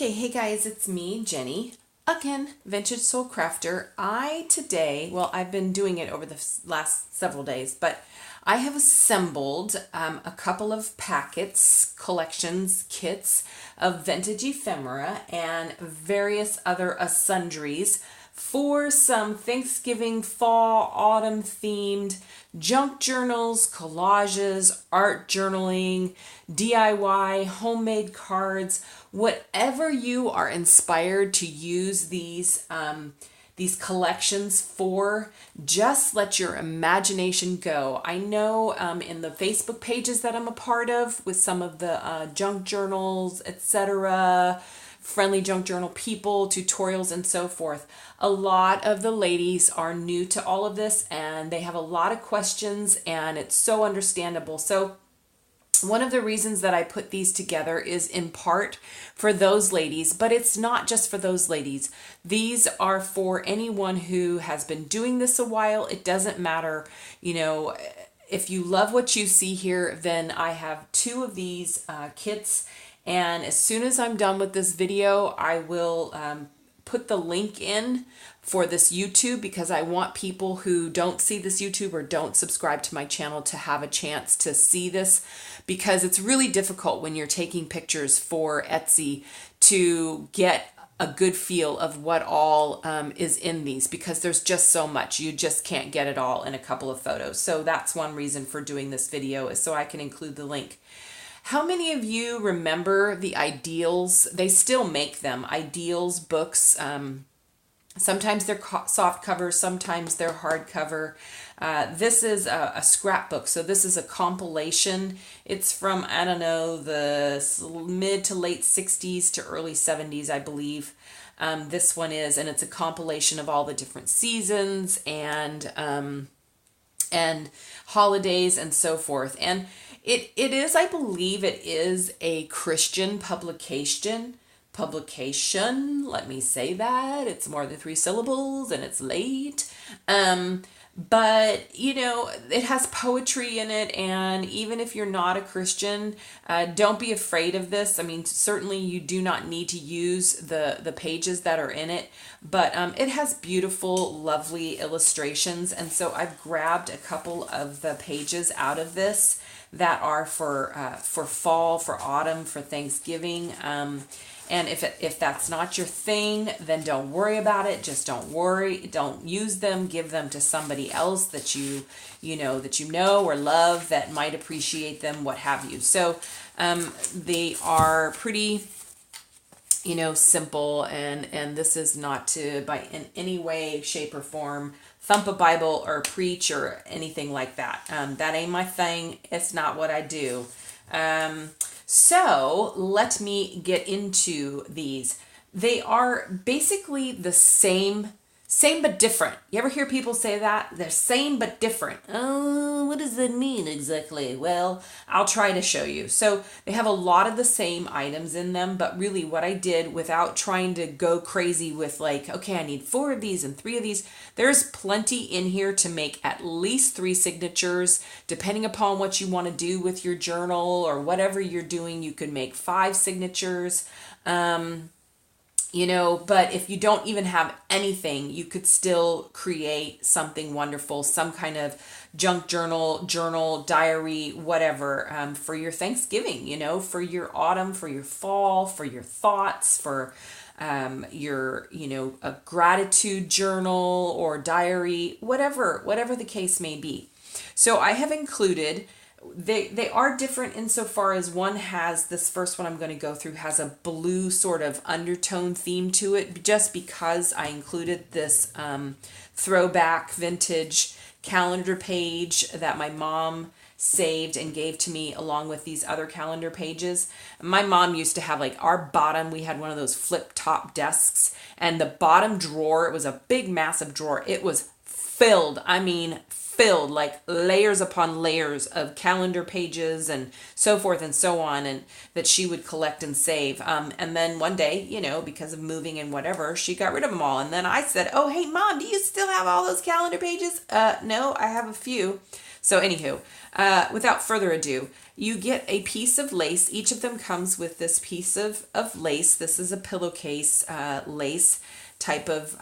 Okay, hey guys, it's me, Jenny, again, Vintage Soul Crafter. I've been doing it over the last several days, but I have assembled a couple of packets, collections, kits of vintage ephemera and various other sundries for some Thanksgiving, fall, autumn themed junk journals, collages, art journaling, DIY, homemade cards, whatever you are inspired to use these collections for, just let your imagination go. I know in the Facebook pages that I'm a part of with some of the junk journals, etc., friendly junk journal people, tutorials, and so forth. A lot of the ladies are new to all of this and they have a lot of questions, and it's so understandable. So one of the reasons that I put these together is in part for those ladies, but it's not just for those ladies. These are for anyone who has been doing this a while. It doesn't matter, if you love what you see here, then I have two of these kits. And as soon as I'm done with this video, I will put the link in for this YouTube, because I want people who don't see this YouTube or don't subscribe to my channel to have a chance to see this, because it's really difficult when you're taking pictures for Etsy to get a good feel of what all is in these, because there's just so much. You just can't get it all in a couple of photos. So that's one reason for doing this video, is so I can include the link. How many of you remember the Ideals? They still make them. Ideals books. Sometimes they're soft cover, sometimes they're hard cover. This is a scrapbook, so this is a compilation. It's from, I don't know, the mid to late 60s to early 70s, I believe. This one is, and it's a compilation of all the different seasons and holidays and so forth. And it is, I believe it is a Christian publication. Let me say that. It's more than 3 syllables and it's late. But, it has poetry in it. And even if you're not a Christian, don't be afraid of this. I mean, certainly you do not need to use the pages that are in it. But it has beautiful, lovely illustrations. And so I've grabbed a couple of the pages out of this that are for fall, for autumn, for Thanksgiving. And if that's not your thing, then don't worry about it. Just don't worry. Don't use them. Give them to somebody else that you know or love, that might appreciate them, what have you. So they are pretty, simple, and this is not to, by in any way, shape, or form, thump a Bible or preach or anything like that. That ain't my thing. It's not what I do. So let me get into these. They are basically the same but different. You ever hear people say that? They're same but different. Oh, what does that mean exactly? Well, I'll try to show you. So they have a lot of the same items in them, but really what I did, without trying to go crazy with okay, I need 4 of these and 3 of these, there's plenty in here to make at least 3 signatures. Depending upon what you want to do with your journal or whatever you're doing, you can make 5 signatures. But if you don't even have anything, you could still create something wonderful, some kind of junk journal, diary, whatever, for your Thanksgiving, for your autumn, for your fall, for your thoughts, for your, a gratitude journal or diary, whatever the case may be. So I have included, they are different insofar as one has, this first one I'm going to go through has a blue sort of undertone theme to it, just because I included this throwback vintage calendar page that my mom saved and gave to me along with these other calendar pages. My mom used to have our bottom, we had one of those flip top desks, and the bottom drawer, it was a big massive drawer. It was filled, like layers upon layers of calendar pages and so forth and so on, and that she would collect and save. And then one day, because of moving and whatever, she got rid of them all. And then I said, oh, hey, Mom, do you still have all those calendar pages? No, I have a few. So anywho, without further ado, you get a piece of lace. Each of them comes with this piece of lace. This is a pillowcase lace type of,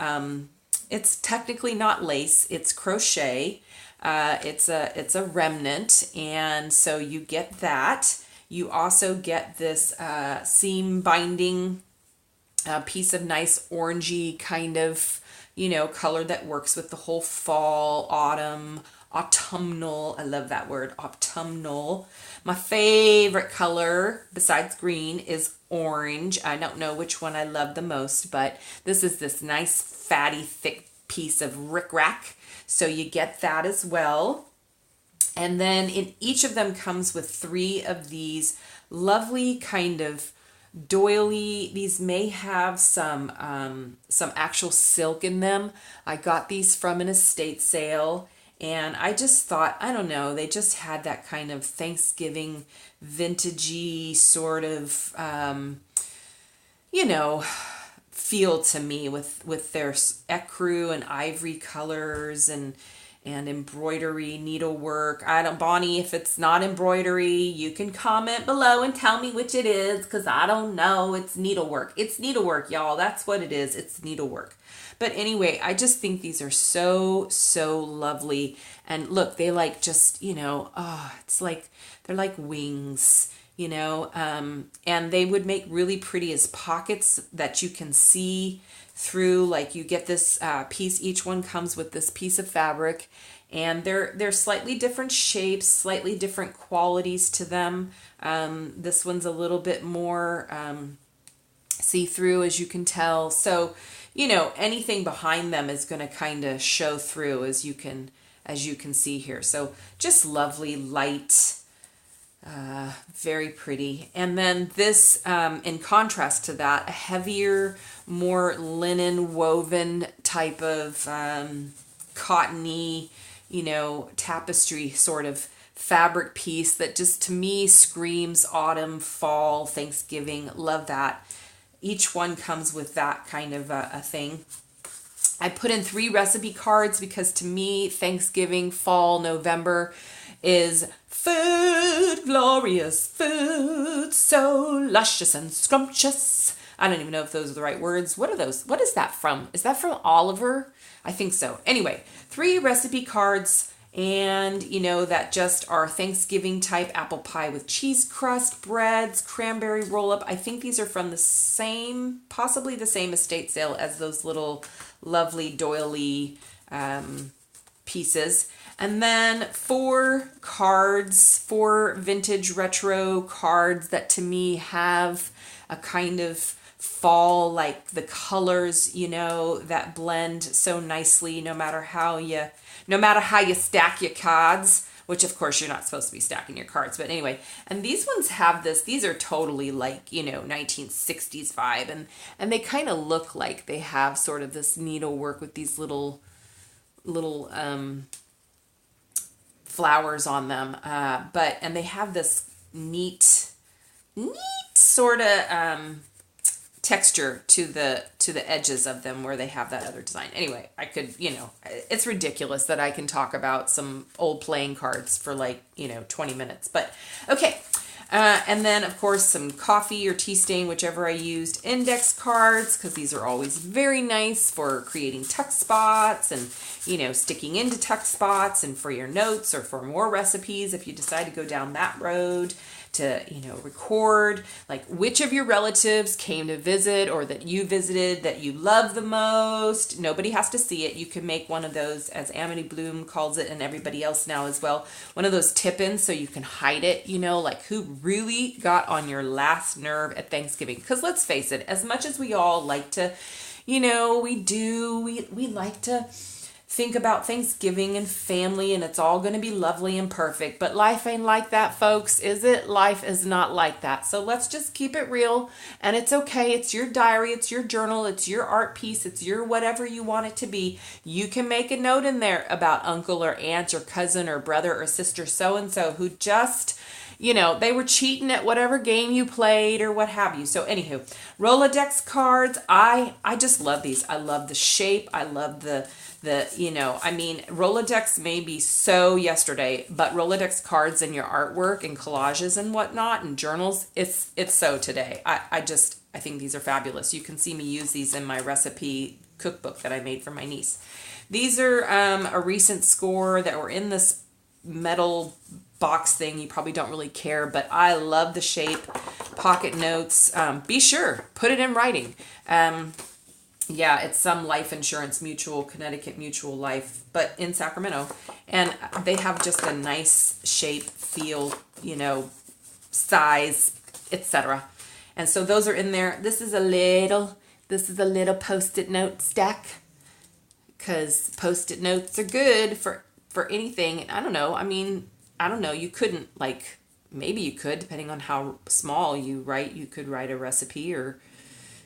it's technically not lace, it's crochet. It's a remnant, and so you get that. You also get this seam binding piece of nice orangey kind of, color that works with the whole fall, autumnal. I love that word, autumnal. My favorite color besides green is orange. I don't know which one I love the most, but this is this nice fatty thick piece of rickrack. So you get that as well. And then in each of them comes with 3 of these lovely kind of doily. These may have some actual silk in them. I got these from an estate sale, and I just thought, I don't know, they just had that kind of Thanksgiving vintagey sort of, feel to me with their ecru and ivory colors and embroidery, needlework. Bonnie, if it's not embroidery, you can comment below and tell me which it is, because I don't know. It's needlework. It's needlework, y'all. That's what it is. It's needlework. But anyway, I just think these are so, so lovely. And look, they like just, it's like, they're like wings, and they would make really pretty as pockets that you can see through. Like you get this piece, each one comes with this piece of fabric, and they're slightly different shapes, slightly different qualities to them. This one's a little bit more see-through, as you can tell. So, anything behind them is going to kind of show through, as you can see here. So just lovely, light, very pretty. And then this, in contrast to that, a heavier, more linen woven type of cottony, tapestry sort of fabric piece that just to me screams autumn, fall, Thanksgiving. Love that. Each one comes with that kind of a thing. I put in 3 recipe cards because to me, Thanksgiving, fall, November is food, glorious food, so luscious and scrumptious. I don't even know if those are the right words. What are those? What is that from? Is that from Oliver? I think so. Anyway, 3 recipe cards, and that just are Thanksgiving type apple pie with cheese crust, breads, cranberry roll up. I think these are from possibly the same estate sale as those little lovely doily pieces. And then 4 cards, 4 vintage retro cards that to me have a kind of fall, like the colors, that blend so nicely no matter how you stack your cards, which of course you're not supposed to be stacking your cards, but anyway. And these ones have these are totally like, 1960s vibe, and they kind of look like they have sort of this needlework with these little flowers on them, and they have this neat sort of texture to the edges of them where they have that other design. Anyway, I could, it's ridiculous that I can talk about some old playing cards for 20 minutes, but okay. And then, of course, some coffee or tea stain, whichever I used, index cards, because these are always very nice for creating tuck spots and, sticking into tuck spots, and for your notes or for more recipes if you decide to go down that road, to, record like which of your relatives came to visit or that you visited that you love the most. Nobody has to see it. You can make one of those, as Amity Bloom calls it, and everybody else now as well, one of those tip-ins so you can hide it, like who really got on your last nerve at Thanksgiving. Because let's face it, as much as we all like to, we like to think about Thanksgiving and family, and it's all going to be lovely and perfect. But life ain't like that, folks, is it? Life is not like that. So let's just keep it real, and it's okay. It's your diary, it's your journal, it's your art piece, it's your whatever you want it to be. You can make a note in there about uncle or aunt or cousin or brother or sister so-and-so who just, you know, they were cheating at whatever game you played or what have you. So anywho, Rolodex cards, I just love these. I love the shape. I love you know, I mean, Rolodex may be so yesterday, but Rolodex cards in your artwork and collages and whatnot and journals, it's so today. I think these are fabulous. You can see me use these in my recipe cookbook that I made for my niece. These are a recent score that were in this metal box thing. You probably don't really care, but I love the shape. Pocket notes. Be sure, put it in writing. Yeah, it's some life insurance mutual, Connecticut Mutual Life, but in Sacramento. And they have just a nice shape, feel, you know, size, etc. And so those are in there. This is a little Post-it note stack, because Post-it notes are good for anything. And I don't know. I mean, I don't know. You couldn't, like, maybe you could, depending on how small you write. You could write a recipe or,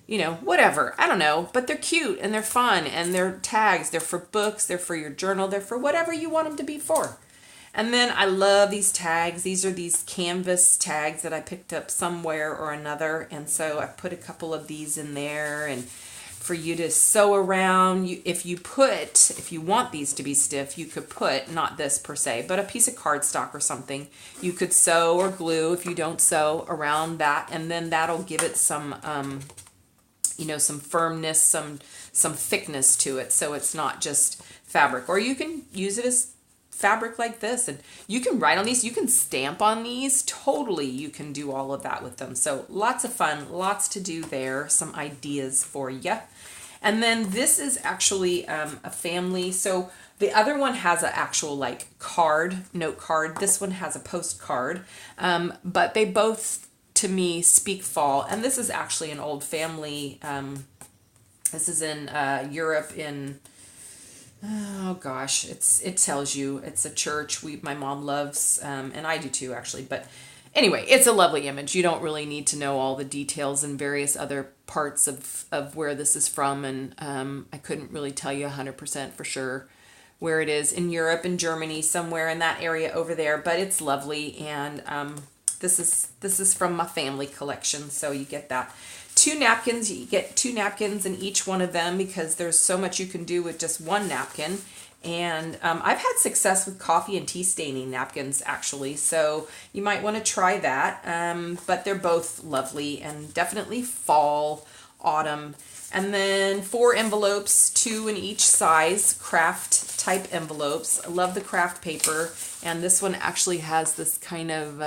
you know, whatever. I don't know. But they're cute and they're fun and they're tags. They're for books. They're for your journal. They're for whatever you want them to be for. And then I love these tags. These are these canvas tags that I picked up somewhere or another. And so I put a couple of these in there, and for you to sew around. If you want these to be stiff, you could put, not this per se, but a piece of cardstock or something. You could sew or glue, if you don't sew, around that, and then that'll give it some, you know, some firmness, some thickness to it, so it's not just fabric. Or you can use it as fabric like this, and you can write on these, you can stamp on these, totally you can do all of that with them. So lots of fun, lots to do there, some ideas for you. And then this is actually a family. So the other one has an actual like note card. This one has a postcard, but they both to me speak fall. And this is actually an old family. This is in Europe in, oh gosh, it tells you it's a church my mom loves, and I do too actually, but anyway, it's a lovely image. You don't really need to know all the details and various other parts of where this is from, and I couldn't really tell you 100% for sure where it is in Europe and Germany, somewhere in that area over there, but it's lovely. And this is from my family collection, so you get that. 2 napkins, you get 2 napkins in each one of them, because there's so much you can do with just one napkin. And I've had success with coffee and tea staining napkins actually, so you might want to try that. But they're both lovely and definitely fall, autumn. And then 4 envelopes, 2 in each size, craft type envelopes. I love the craft paper, and this one actually has this kind of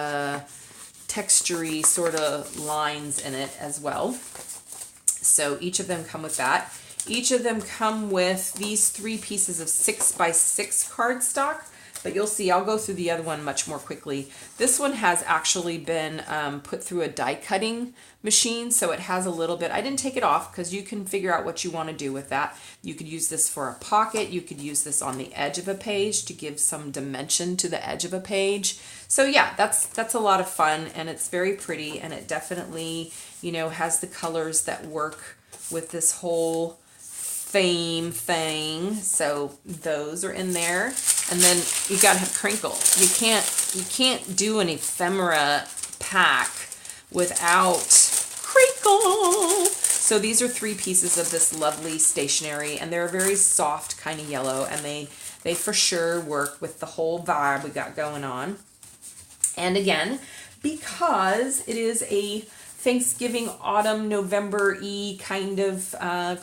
textury sort of lines in it as well. So each of them come with that. Each of them come with these 3 pieces of 6x6 cardstock, but you'll see I'll go through the other one much more quickly. This one has actually been put through a die cutting machine, so it has a little bit. I didn't take it off because you can figure out what you want to do with that. You could use this for a pocket. You could use this on the edge of a page to give some dimension to the edge of a page. So yeah, that's a lot of fun, and it's very pretty, and it definitely, you know, has the colors that work with this whole theme thing. So those are in there. And then you gotta have crinkle. You can't do an ephemera pack without crinkle. So these are 3 pieces of this lovely stationery, and they're a very soft kind of yellow, and they for sure work with the whole vibe we got going on. And because it is a Thanksgiving, autumn, November-y kind of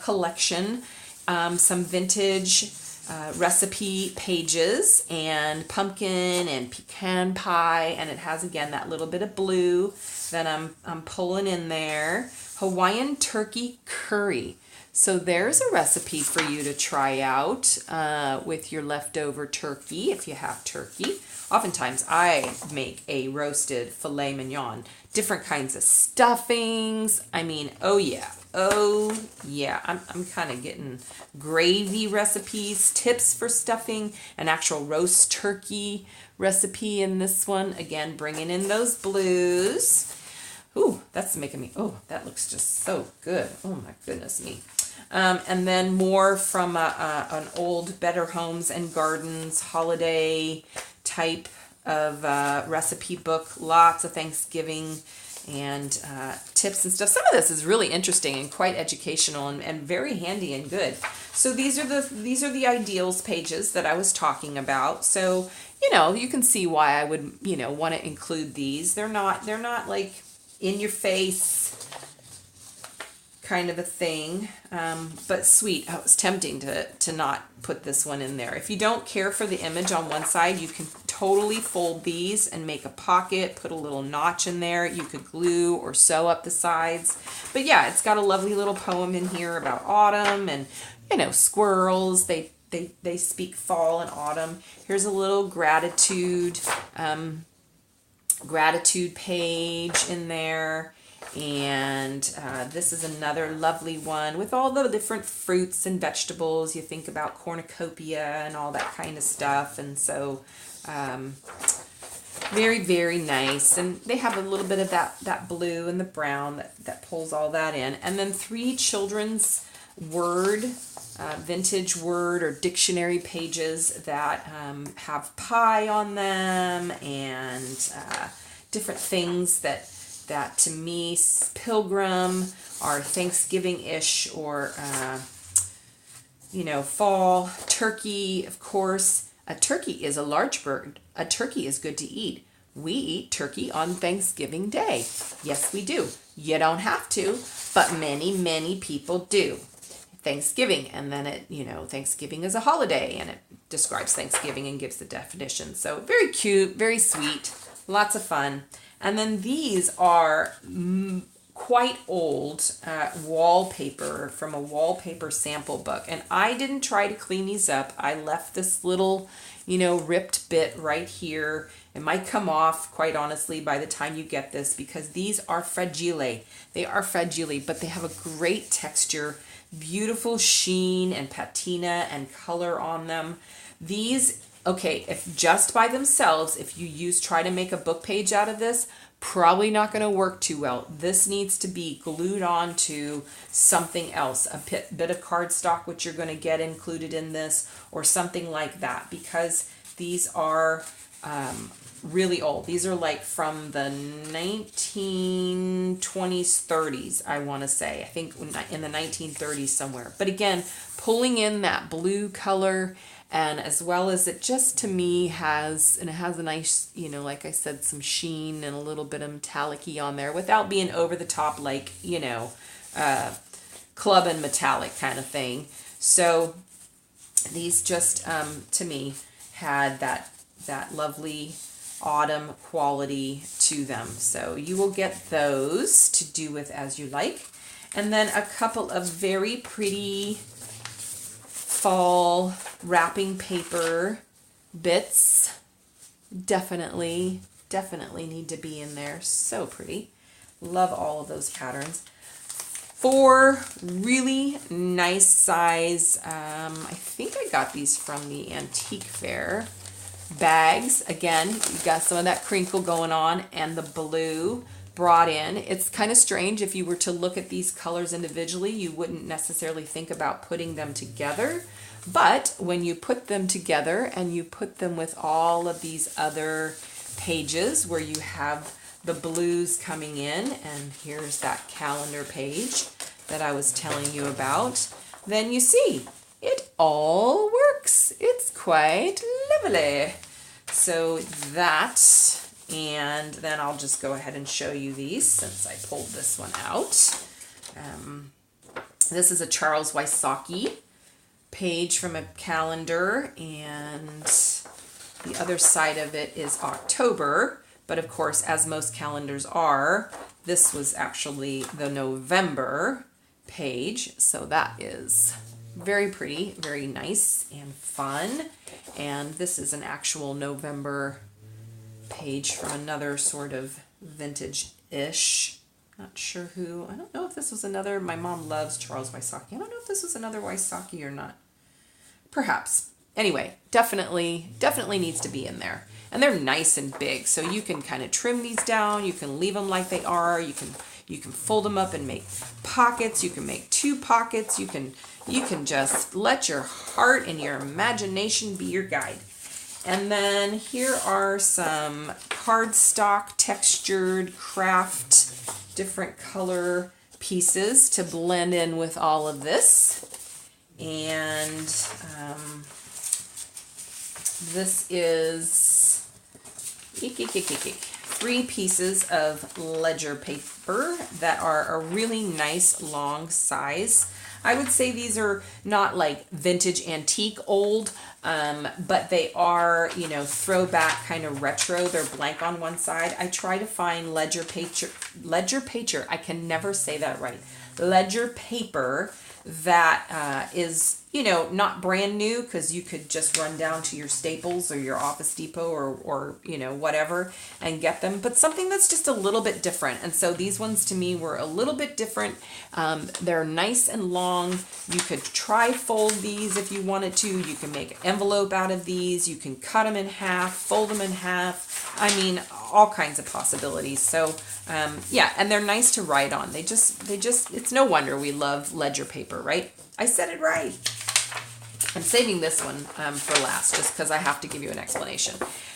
collection, some vintage recipe pages and pumpkin and pecan pie, and it has again that little bit of blue that I'm pulling in there. Hawaiian turkey curry. So there's a recipe for you to try out with your leftover turkey if you have turkey. Oftentimes I make a roasted filet mignon, different kinds of stuffings. I mean, oh yeah. I'm kind of getting gravy recipes, tips for stuffing, an actual roast turkey recipe in this one. Again, bringing in those blues. Ooh, that's making me, oh, that looks just so good. Oh my goodness me. And then more from an old Better Homes and Gardens holiday type of recipe book, lots of Thanksgiving and tips and stuff. Some of this is really interesting and quite educational and very handy and good. So these are the ideals pages that I was talking about. So, you know, you can see why I would, you know, want to include these. They're not like in your face kind of a thing, but sweet. Oh, it was tempting to not put this one in there. If you don't care for the image on one side, you can totally fold these and make a pocket, put a little notch in there. You could glue or sew up the sides. But yeah, it's got a lovely little poem in here about autumn and, you know, squirrels. They speak fall and autumn. Here's a little gratitude page in there. And this is another lovely one with all the different fruits and vegetables. You think about cornucopia and all that kind of stuff. And so very, very nice. And they have a little bit of that blue and the brown that pulls all that in. And then 3 children's vintage word or dictionary pages that have pie on them and different things that to me, pilgrim are Thanksgiving-ish or, you know, fall. Turkey, of course. A turkey is a large bird. A turkey is good to eat. We eat turkey on Thanksgiving Day. Yes, we do. You don't have to, but many, many people do. Thanksgiving, and then it, you know, Thanksgiving is a holiday, and it describes Thanksgiving and gives the definition. So very cute, very sweet, lots of fun. And then these are quite old wallpaper from a wallpaper sample book. And I didn't try to clean these up. I left this little, you know, ripped bit right here. It might come off, quite honestly, by the time you get this, because these are fragile. They are fragile, but they have a great texture, beautiful sheen and patina and color on them. These, okay, if just by themselves, if you try to make a book page out of this, probably not going to work too well. This needs to be glued on to something else, a bit of cardstock, which you're going to get included in this, or something like that, because these are really old. These are like from the 1920s, 30s, I want to say. I think in the 1930s somewhere. But again, pulling in that blue color, and as well as it just to me has a nice, you know, like I said, some sheen and a little bit of metallic-y on there without being over the top like, you know, club and metallic kind of thing. So these just, to me, had that lovely autumn quality to them. So you will get those to do with as you like. And then a couple of very pretty fall wrapping paper bits. Definitely need to be in there. So pretty. Love all of those patterns. 4 really nice size, I think I got these from the antique fair. Bags, again, you got some of that crinkle going on and the blue brought in. It's kind of strange if you were to look at these colors individually, you wouldn't necessarily think about putting them together. But when you put them together and you put them with all of these other pages where you have the blues coming in, and here's that calendar page that I was telling you about, then you see it all works. It's quite lovely. So that, and then I'll just go ahead and show you these since I pulled this one out. This is a Charles Wysocki page from a calendar, and the other side of it is October. But of course, as most calendars are, this was actually the November page. So that is very pretty, very nice and fun. And this is an actual November page from another sort of vintage-ish. Not sure who. I don't know if this was another. My mom loves Charles Wysocki. I don't know if this was another Wysocki or not. Perhaps. Anyway, definitely needs to be in there. And they're nice and big, so you can kind of trim these down. You can leave them like they are. You can fold them up and make pockets. You can make 2 pockets. You can just let your heart and your imagination be your guide. And then here are some cardstock textured craft, different color pieces to blend in with all of this. And this is 3 pieces of ledger paper that are a really nice long size. I would say these are not like vintage antique old, but they are, you know, throwback kind of retro. They're blank on one side. I try to find ledger paper, I can never say that right. Ledger paper that is, you know, not brand new, because you could just run down to your Staples or your Office Depot or you know, whatever and get them, but something that's just a little bit different. And so these ones to me were a little bit different. They're nice and long. You could tri-fold these if you wanted to. You can make an envelope out of these. You can cut them in half, fold them in half. I mean, all kinds of possibilities. So yeah, and they're nice to write on. They just, it's no wonder we love ledger paper, right? I said it right. I'm saving this one for last, just because I have to give you an explanation.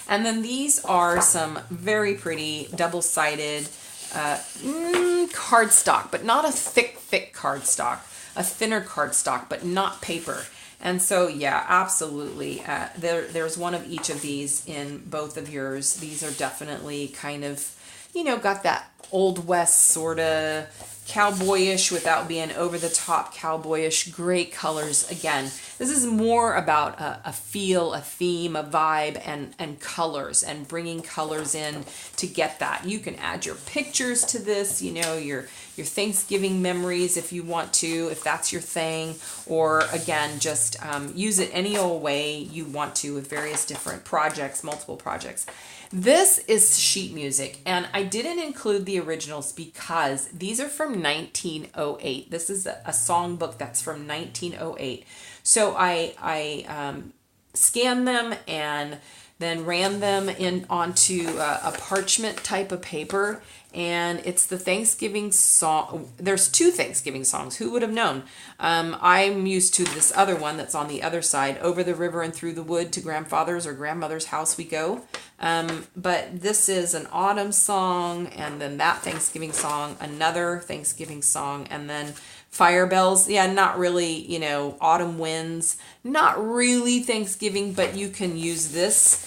And then these are some very pretty double-sided cardstock, but not a thick cardstock, a thinner cardstock, but not paper. And so, yeah, absolutely. There's one of each of these in both of yours. These are definitely kind of, you know, got that Old West sort of cowboyish without being over the top cowboyish. Great colors. Again, this is more about a feel, a theme, a vibe, and colors, and bringing colors in to get that. You can add your pictures to this, you know, your Thanksgiving memories if you want to, if that's your thing, or again, just use it any old way you want to with various different projects, multiple projects. This is sheet music, and I didn't include the originals because these are from 1908. This is a songbook that's from 1908. So I scanned them and then ran them in onto a parchment type of paper, and it's the Thanksgiving song. There's 2 Thanksgiving songs. Who would have known? I'm used to this other one that's on the other side. Over the river and through the wood, to grandfather's or grandmother's house we go. But this is an autumn song, and then that Thanksgiving song, another Thanksgiving song, and then fire bells. Yeah, not really, you know, autumn winds, not really Thanksgiving, but you can use this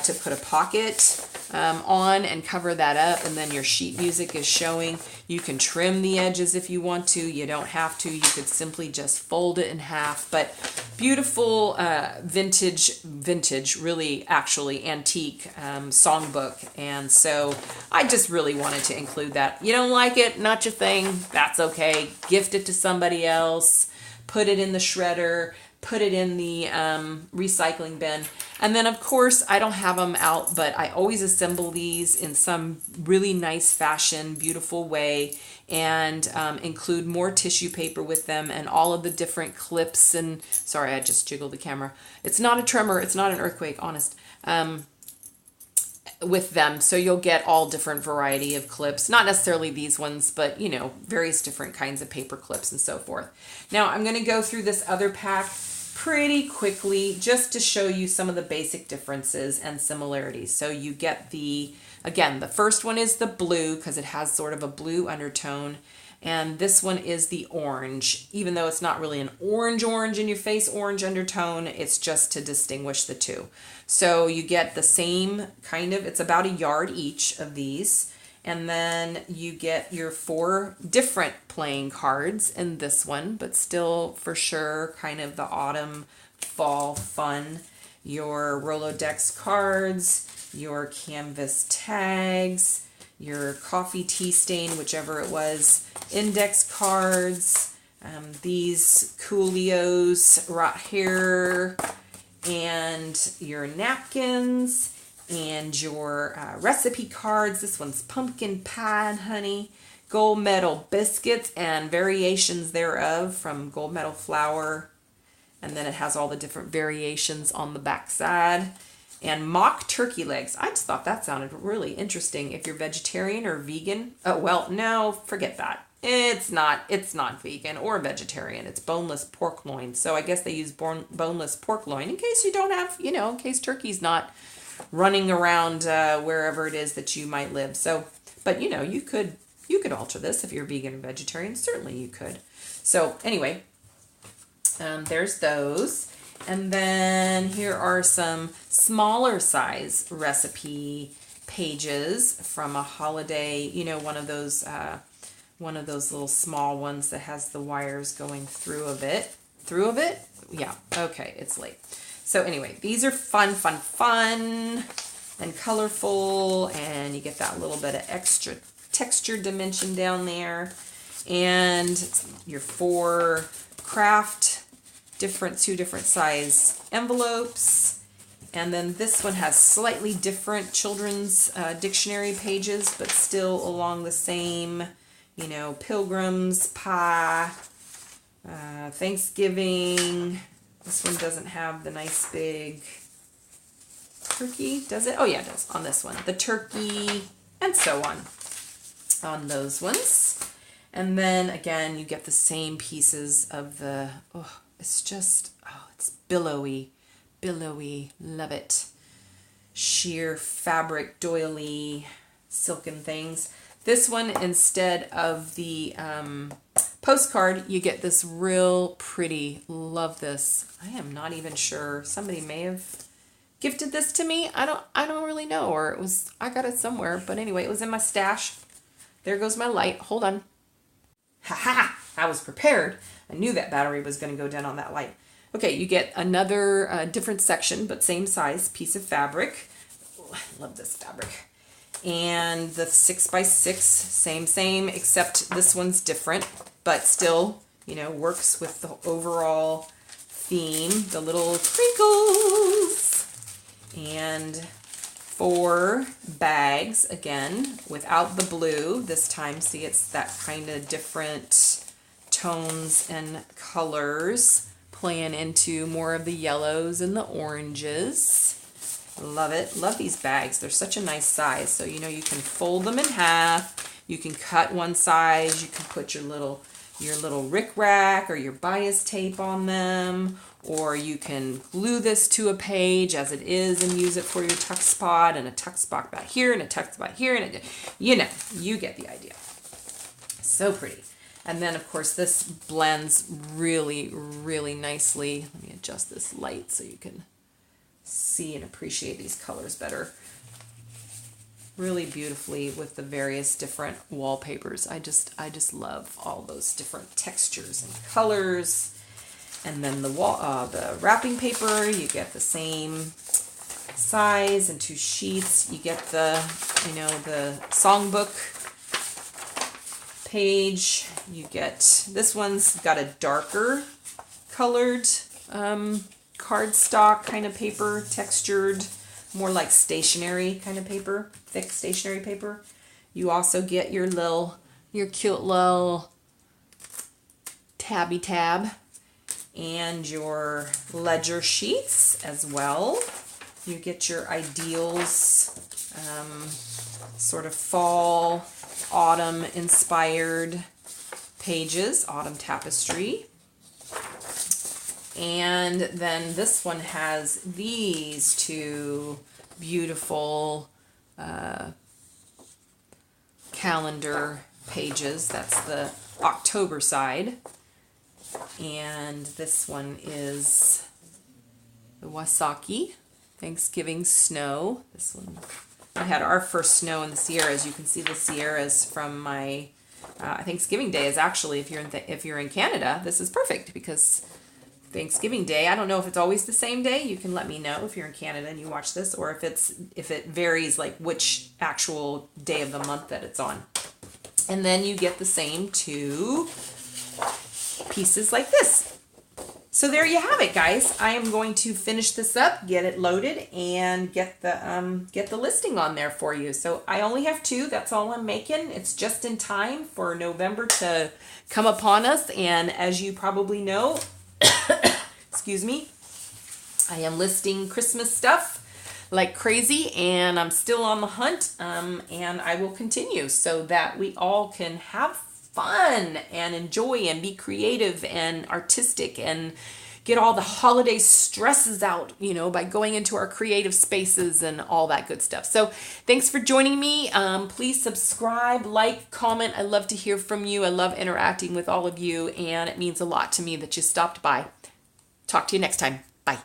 to put a pocket on and cover that up, and then your sheet music is showing. You can trim the edges if you want to. You don't have to. You could simply just fold it in half. But beautiful vintage, really actually antique songbook. And so I just really wanted to include that. You don't like it, not your thing, that's okay. Gift it to somebody else. Put it in the shredder. Put it in the recycling bin. And then, of course, I don't have them out, but I always assemble these in some really nice fashion, beautiful way, and include more tissue paper with them and all of the different clips. And sorry, I just jiggled the camera. It's not a tremor. It's not an earthquake, honest. With them, so you'll get all different variety of clips, not necessarily these ones, but you know, various different kinds of paper clips and so forth. Now I'm going to go through this other pack pretty quickly just to show you some of the basic differences and similarities. So you get again, the first one is the blue because it has sort of a blue undertone, and this one is the orange, even though it's not really an orange in your face orange undertone. It's just to distinguish the two. So you get the same kind of, it's about a yard each of these, and then you get your 4 different playing cards in this one, but still for sure kind of the autumn fall fun. Your Rolodex cards, your canvas tags, your coffee tea stain, whichever it was, index cards, these Coolios right here, and your napkins, and your recipe cards. This one's pumpkin pie and honey, gold medal biscuits and variations thereof from gold medal flour, and then it has all the different variations on the back side. And mock turkey legs. I just thought that sounded really interesting if you're vegetarian or vegan. Oh, well, no, forget that. It's not vegan or vegetarian. It's boneless pork loin. So I guess they use boneless pork loin in case you don't have, in case turkey's not running around wherever it is that you might live. So, but you could alter this if you're vegan or vegetarian. Certainly you could. So anyway, there's those. And then here are some smaller size recipe pages from a holiday, one of those little small ones that has the wires going through of it. Yeah, okay, it's late. So anyway, these are fun and colorful, and you get that little bit of extra texture dimension down there. And your 4 craft two different size envelopes. And then this one has slightly different children's dictionary pages, but still along the same, Pilgrim's Pie, Thanksgiving. This one doesn't have the nice big turkey, does it? Oh yeah, it does on this one. The turkey, and so on those ones. And then again, you get the same pieces of the, it's billowy, love it. Sheer fabric, doily, silken things. This one, instead of the postcard, you get this real pretty, love this. I am not even sure. Somebody may have gifted this to me. I don't really know, or I got it somewhere. But anyway, it was in my stash. There goes my light. Hold on. Ha! I was prepared. I knew that battery was going to go down on that light. Okay, you get another different section, but same size piece of fabric. Oh, I love this fabric. And the 6x6, same, except this one's different, but still, works with the overall theme, the little crinkles. And 4 bags, again, without the blue this time. See, it's that kind of different tones and colors playing into more of the yellows and the oranges. Love it. Love these bags. They're such a nice size. So, you can fold them in half. You can cut one size. You can put your little rickrack or your bias tape on them. Or you can glue this to a page as it is and use it for your tuck spot, and a tuck spot back here and a tuck spot here. And you get the idea. So pretty. And then, of course, this blends really, really nicely. Let me adjust this light so you can see and appreciate these colors better. Really beautifully with the various different wallpapers. I just love all those different textures and colors. And then the wrapping paper, you get the same size and 2 sheets. You get the songbook page. You get, this one's got a darker colored cardstock kind of paper, textured, more like stationery kind of paper, thick stationery paper. You also get your cute little tabby tab and your ledger sheets as well. You get your ideals, sort of fall, autumn inspired pages, autumn tapestry. And then this one has these 2 beautiful calendar pages. That's the October side. And this one is the Wasaki, Thanksgiving snow. This one, we had our first snow in the Sierras. You can see the Sierras from my Thanksgiving Day is actually, if you're in Canada, this is perfect because Thanksgiving Day, I don't know if it's always the same day. You can let me know if you're in Canada and you watch this, or if it varies, like which actual day of the month that it's on. And then you get the same 2 pieces like this. So there you have it, guys. I am going to finish this up, get it loaded, and get the listing on there for you. So I only have 2. That's all I'm making. It's just in time for November to come upon us. And as you probably know, excuse me, I am listing Christmas stuff like crazy, and I'm still on the hunt, and I will continue so that we all can have fun and enjoy and be creative and artistic and get all the holiday stresses out, by going into our creative spaces and all that good stuff. So thanks for joining me. Please subscribe, like, comment. I love to hear from you. I love interacting with all of you, and it means a lot to me that you stopped by. Talk to you next time. Bye.